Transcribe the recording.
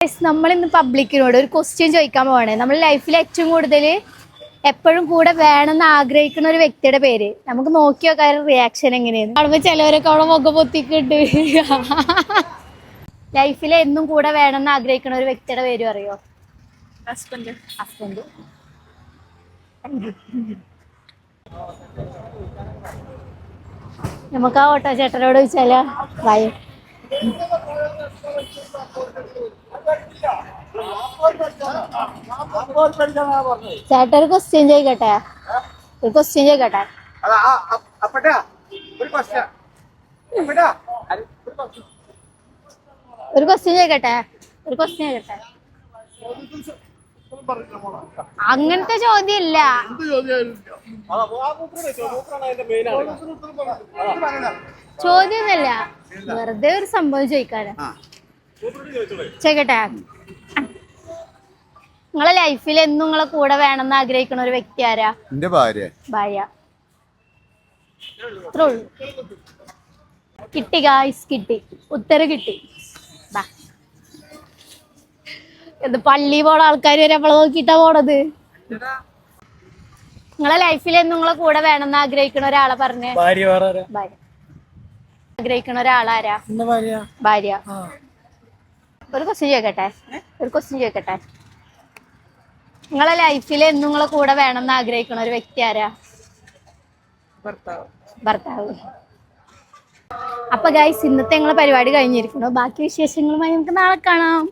നമ്മളിന്ന് പബ്ലിക്കിനോട് ഒരു ക്വസ്റ്റ്യൻ ചോദിക്കാൻ പോവാണ്. നമ്മുടെ ലൈഫിൽ ഏറ്റവും കൂടുതൽ എപ്പോഴും കൂടെ വേണമെന്ന് ആഗ്രഹിക്കുന്ന ഒരു വ്യക്തിയുടെ പേര്. നമുക്ക് നോക്കി നോക്കാൻ റിയാക്ഷൻ എങ്ങനെയാണ്. കാണുമ്പോൾ ചിലവരൊക്കെ അവിടെ മുഖം പൊത്തിക്കിട്ട് ലൈഫിൽ എന്നും കൂടെ വേണമെന്ന് ആഗ്രഹിക്കുന്ന ഒരു വ്യക്തിയുടെ പേര് അറിയോ? ഹസ്ബൻഡ്. ഹസ്ബൻഡ്. നമുക്ക് ആ ഓട്ടോ ചേട്ടനോട് ചോദിച്ചാലോ? ബൈ. ചേട്ടാ ഒരു ക്വസ്റ്റ്യൻ ചോദിക്കട്ടെ? ഒരു ക്വസ്റ്റ്യൻ ചോദിക്കട്ടെ? ഒരു ക്വസ്റ്റ്യൻ ചോദിക്കട്ടെ? ഒരു ക്വസ്റ്റ്യൻ ചോദിക്കട്ടെ? അങ്ങനത്തെ ചോദ്യം ഇല്ല. ചോദ്യമൊന്നുമില്ല, വെറുതെ ഒരു സംഭവം ചോദിക്കാനാ. ചോദിക്കട്ടെ? നിങ്ങളെ ലൈഫിൽ എന്നും നിങ്ങളെ കൂടെ വേണമെന്ന് ആഗ്രഹിക്കുന്ന ഒരു വ്യക്തി ആരാ? എന്റെ ഭാര്യ. ഭാര്യ. അത്രേ ഉള്ളൂ. കിട്ടി ഗായ്സ്, കിട്ടി. ഉത്തരം കിട്ടി. എന്ത് പള്ളി പോണ ആൾക്കാർ വരെ നമ്മളെ നോക്കിട്ടാ പോണത്. നിങ്ങളെ ലൈഫിൽ എന്നും നിങ്ങളെ കൂടെ വേണമെന്ന് ആഗ്രഹിക്കുന്ന ഒരാളെ പറഞ്ഞേ. ഭാര്യ. ആഗ്രഹിക്കുന്ന ഒരാളാരാ? ഭാര്യ. ഒരു ക്വസ്റ്റ്യൻ ചോദിക്കട്ടെ? ഒരു ക്വസ്റ്റ്യൻ ചോദിക്കട്ടെ? നിങ്ങളെ ലൈഫിൽ എന്നും നിങ്ങളെ കൂടെ വേണമെന്ന് ആഗ്രഹിക്കുന്ന ഒരു വ്യക്തി ആരാ? ഭർത്താവ്. അപ്പൊ ഗൈസ്, ഇന്നത്തെ ഞങ്ങളെ പരിപാടി കഴിഞ്ഞിരിക്കുന്നു. ബാക്കി വിശേഷങ്ങളുമായി നമുക്ക് നാളെ കാണാം.